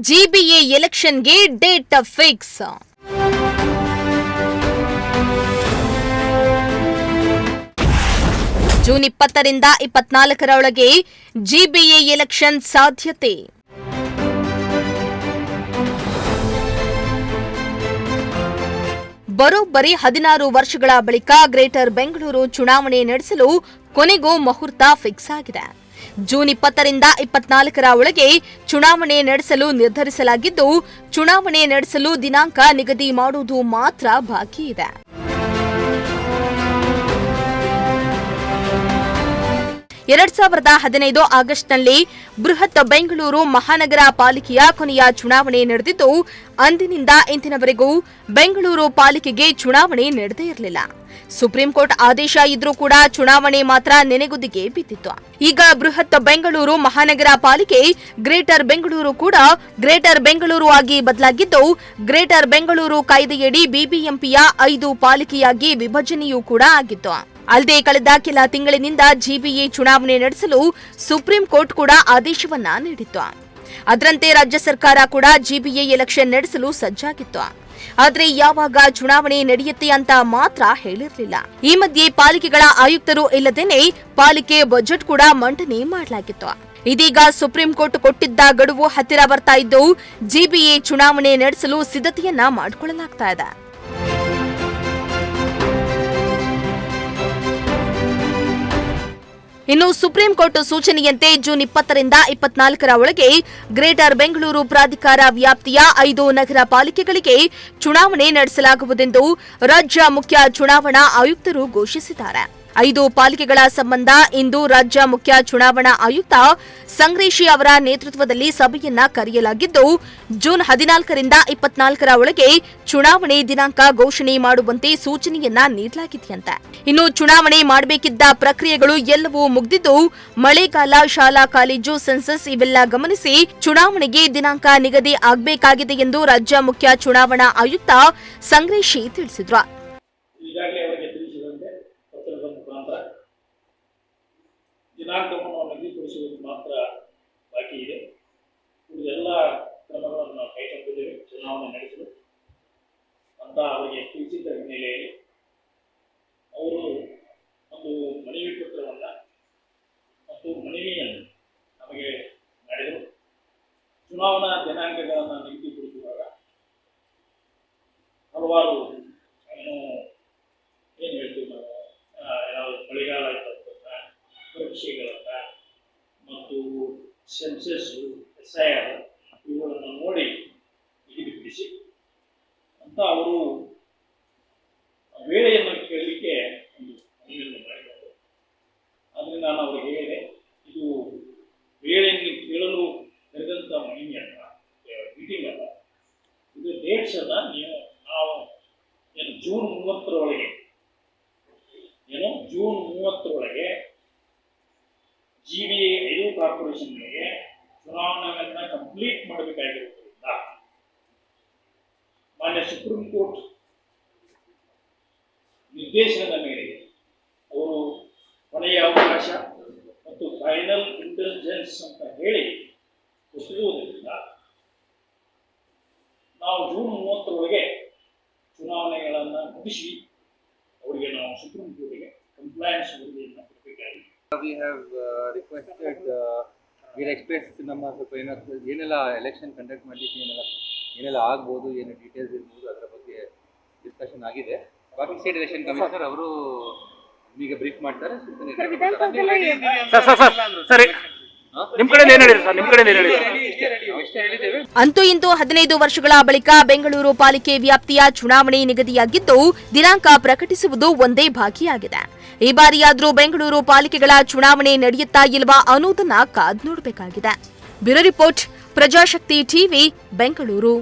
GBA ಎಲೆಕ್ಷನ್ಗೆ date fix. June 20ರಿಂದ 24ರೊಳಗೆ ಜಿಬಿಎ ಎಲೆಕ್ಷನ್ ಸಾಧ್ಯತೆ. ಬರೋಬ್ಬರಿ 16 ವರ್ಷಗಳ ಬಳಿಕ ಗ್ರೇಟರ್ ಬೆಂಗಳೂರು ಚುನಾವಣೆ ನಡೆಸಲು ಕೊನೆಗೂ ಮುಹೂರ್ತ ಫಿಕ್ಸ್ ಆಗಿದೆ. ಜೂನ್ 20ರಿಂದ 24ರ ಒಳಗೆ ಚುನಾವಣೆ ನಡೆಸಲು ನಿರ್ಧರಿಸಲಾಗಿದ್ದು, ಚುನಾವಣೆ ನಡೆಸಲು ದಿನಾಂಕ ನಿಗದಿ ಮಾಡುವುದು ಮಾತ್ರ ಬಾಕಿ ಇದೆ. ಆಗಸ್ಟ್ನಲ್ಲಿ ಬೃಹತ್ ಬೆಂಗಳೂರು ಮಹಾನಗರ ಪಾಲಿಕೆಯ ಕೊನೆಯ ಚುನಾವಣೆ ನಡೆದಿದ್ದು, ಅಂದಿನಿಂದ ಇಂದಿನವರೆಗೂ ಬೆಂಗಳೂರು ಪಾಲಿಕೆಗೆ ಚುನಾವಣೆ ನಡೆದೇ ಇರಲಿಲ್ಲ. ಸುಪ್ರೀಂ ಕೋರ್ಟ್ ಆದೇಶ ಇದ್ರೂ ಕೂಡ ಚುನಾವಣೆ ಮಾತ್ರ ನೆನೆಗುದಿಗೆ ಬಿದ್ದಿತ್ತು. ಈಗ ಬೃಹತ್ ಬೆಂಗಳೂರು ಮಹಾನಗರ ಪಾಲಿಕೆ ಗ್ರೇಟರ್ ಬೆಂಗಳೂರು ಕೂಡ ಗ್ರೇಟರ್ ಬೆಂಗಳೂರು ಆಗಿ ಬದಲಾಗಿದ್ದು, ಗ್ರೇಟರ್ ಬೆಂಗಳೂರು ಕಾಯ್ದೆಯಡಿ ಬಿಬಿಎಂಪಿಯ 5 ಪಾಲಿಕೆಯಾಗಿ ವಿಭಜನೆಯೂ ಕೂಡ ಆಗಿತ್ತು. ಅಲ್ಲದೆ ಕಳೆದ ಕೆಲ ತಿಂಗಳಿನಿಂದ ಜಿಬಿಎ ಚುನಾವಣೆ ನಡೆಸಲು ಸುಪ್ರೀಂ ಕೋರ್ಟ್ ಕೂಡ ಆದೇಶವನ್ನ ನೀಡಿತ್ತು. ಅದರಂತೆ ರಾಜ್ಯ ಸರ್ಕಾರ ಕೂಡ ಜಿಬಿಎ ಎಲೆಕ್ಷನ್ ನಡೆಸಲು ಸಜ್ಜಾಗಿತ್ತು. ಆದರೆ ಯಾವಾಗ ಚುನಾವಣೆ ನಡೆಯುತ್ತೆ ಅಂತ ಮಾತ್ರ ಹೇಳಿರಲಿಲ್ಲ. ಈ ಮಧ್ಯೆ ಪಾಲಿಕೆಗಳ ಆಯುಕ್ತರು ಇಲ್ಲದೇನೆ ಪಾಲಿಕೆ ಬಜೆಟ್ ಕೂಡ ಮಂಡನೆ ಮಾಡಲಾಗಿತ್ತು. ಇದೀಗ ಸುಪ್ರೀಂ ಕೋರ್ಟ್ ಕೊಟ್ಟಿದ್ದ ಗಡುವು ಹತ್ತಿರ ಬರ್ತಾ ಇದ್ದು, ಜಿಬಿಎ ಚುನಾವಣೆ ನಡೆಸಲು ಸಿದ್ಧತೆಯನ್ನ ಮಾಡಿಕೊಳ್ಳಲಾಗ್ತಾ ಇದೆ. ಇನ್ನು ಸುಪ್ರೀಂ ಕೋರ್ಟ್ ಸೂಚನೆಯಂತೆ ಜೂನ್ 20ರಿಂದ 24ರ ಒಳಗೆ ಗ್ರೇಟರ್ ಬೆಂಗಳೂರು ಪ್ರಾಧಿಕಾರ ವ್ಯಾಪ್ತಿಯ 5 ನಗರ ಪಾಲಿಕೆಗಳಿಗೆ ಚುನಾವಣೆ ನಡೆಸಲಾಗುವುದೆಂದು ರಾಜ್ಯ ಮುಖ್ಯ ಚುನಾವಣಾ ಆಯುಕ್ತರು ಘೋಷಿಸಿದ್ದಾರೆ. 5 ಪಾಲಿಕೆಗಳ ಸಂಬಂಧ ಇಂದು ರಾಜ್ಯ ಮುಖ್ಯ ಚುನಾವಣಾ ಆಯುಕ್ತ ಸಂಗ್ರೇಶಿ ಅವರ ನೇತೃತ್ವದಲ್ಲಿ ಸಭೆಯನ್ನ ಕರೆಯಲಾಗಿದ್ದು, ಜೂನ್ 14ರಿಂದ 24ರ ಒಳಗೆ ಚುನಾವಣೆ ದಿನಾಂಕ ಘೋಷಣೆ ಮಾಡುವಂತೆ ಸೂಚನೆಯನ್ನ ನೀಡಲಾಗಿದೆಯಂತೆ. ಇನ್ನು ಚುನಾವಣೆ ಮಾಡಬೇಕಿದ್ದ ಪ್ರಕ್ರಿಯೆಗಳು ಎಲ್ಲವೂ ಮುಗಿದಿದ್ದು, ಮಳೆಗಾಲ, ಶಾಲಾ ಕಾಲೇಜು, ಸೆನ್ಸಸ್ ಇವೆಲ್ಲ ಗಮನಿಸಿ ಚುನಾವಣೆಗೆ ದಿನಾಂಕ ನಿಗದಿ ಆಗಬೇಕಾಗಿದೆ ಎಂದು ರಾಜ್ಯ ಮುಖ್ಯ ಚುನಾವಣಾ ಆಯುಕ್ತ ಸಂಗ್ರೇಶಿ ತಿಳಿಸಿದರು. ದಿನಾಂಕವನ್ನು ನಾವು ನಿಗದಿಪಡಿಸುವುದು ಮಾತ್ರ ಬಾಕಿ ಇದೆ. ಉಳಿದೆಲ್ಲ ಕ್ರಮಗಳನ್ನು ನಾವು ಕೈಗೊಂಡಿದ್ದೇವೆ ಚುನಾವಣೆ ನಡೆಸಲು ಅಂತ ಅವರಿಗೆ ತಿಳಿಸಿದ್ದ ಹಿನ್ನೆಲೆಯಲ್ಲಿ ಅವರು ಒಂದು ಮನವಿ ಪತ್ರವನ್ನು ಮತ್ತು ಮನವಿಯನ್ನು ನಮಗೆ ಮಾಡಿದರು. ಚುನಾವಣಾ ದಿನಾಂಕಗಳನ್ನು ನಿಗದಿಪಡಿಸುವಾಗ ಹಲವಾರು ಏನು ಹೇಳ್ತೀವಿ ನಾವು, ಯಾವುದು ಮಳೆಗಾಲ ಪರೀಕ್ಷೆಗಳನ್ನ ಮತ್ತು ಸೆನ್ಸಸ್, SIR ಇವುಗಳನ್ನು ನೋಡಿ ನಿಗದಿಪಡಿಸಿ ಅಂತ ಅವರು ವೇಳೆಯನ್ನು ಕೇಳಲಿಕ್ಕೆ ಒಂದು ಮನವಿಯನ್ನು ಮಾಡಿದ್ದಾರೆ. ಆದರೆ ನಾನು ಅವರಿಗೆ ಹೇಳಿದೆ, ಇದು ವೇಳೆಯನ್ನು ಕೇಳಲು ಕರೆದಂಥ ಮನವಿಯಲ್ಲ, ಮೀಟಿಂಗ್ ಅಲ್ಲ, ಇದು ಡೇಟ್ಸ್ ಅನ್ನ ನಾವು ಜೂನ್ 30ರೊಳಗೆ ಜಿಬಿಎ 5 ಕಾರ್ಪೊರೇಷನ್ಗಳಿಗೆ ಚುನಾವಣೆಗಳನ್ನ ಕಂಪ್ಲೀಟ್ ಮಾಡಬೇಕಾಗಿರುವುದರಿಂದ ಮಾನ್ಯ ಸುಪ್ರೀಂ ಕೋರ್ಟ್ ನಿರ್ದೇಶನದ ಮೇರೆಗೆ ಅವರು ಕೊನೆಯ ಅವಕಾಶ ಮತ್ತು ಫೈನಲ್ ಇಂಟೆಲಿಜೆನ್ಸ್ ಅಂತ ಹೇಳಿ ಕೊಟ್ಟಿರುವುದರಿಂದ ನಾವು ಜೂನ್ 30ರೊಳಗೆ ಚುನಾವಣೆಗಳನ್ನು ಮುಗಿಸಿ ಅವರಿಗೆ ನಾವು ಸುಪ್ರೀಂ ಕೋರ್ಟ್ಗೆ ಕಂಪ್ಲೈನ್ಸ್ ವರದಿಯನ್ನು ಕೊಡಬೇಕಾಗಿದೆ. We have requested, we expressed ನಮ್ಮ ಸ್ವಲ್ಪ ಏನೆಲ್ಲ ಎಲೆಕ್ಷನ್ ಕಂಡಕ್ಟ್ ಮಾಡಲಿಕ್ಕೆ ಏನೆಲ್ಲ ಆಗ್ಬೋದು, ಏನು ಡೀಟೇಲ್ಸ್ ಇರ್ಬೋದು ಅದರ ಬಗ್ಗೆ ಡಿಸ್ಕಷನ್ ಆಗಿದೆ. ಬಾಕಿ ಸ್ಟೇಟ್ ಎಲೆಕ್ಷನ್ ಕಮಿಷನರ್ ಅವರು ಈಗ ಬ್ರೀಫ್ ಮಾಡ್ತಾರೆ. ಅಂತೂ ಇಂದು 15 ವರ್ಷಗಳ ಬಳಿಕ ಬೆಂಗಳೂರು ಪಾಲಿಕೆ ವ್ಯಾಪ್ತಿಯ ಚುನಾವಣೆ ನಿಗದಿಯಾಗಿದ್ದು, ದಿನಾಂಕ ಪ್ರಕಟಿಸುವುದು ಒಂದೇ ಬಾಕಿಯಾಗಿದೆ. ಈ ಬಾರಿಯಾದ್ರೂ ಬೆಂಗಳೂರು ಪಾಲಿಕೆಗಳ ಚುನಾವಣೆ ನಡೆಯುತ್ತಾ ಇಲ್ವಾ ಅನ್ನೋದನ್ನ ಕಾದು ನೋಡಬೇಕಾಗಿದೆ. Bureau report, Prajashakti TV, Bengaluru.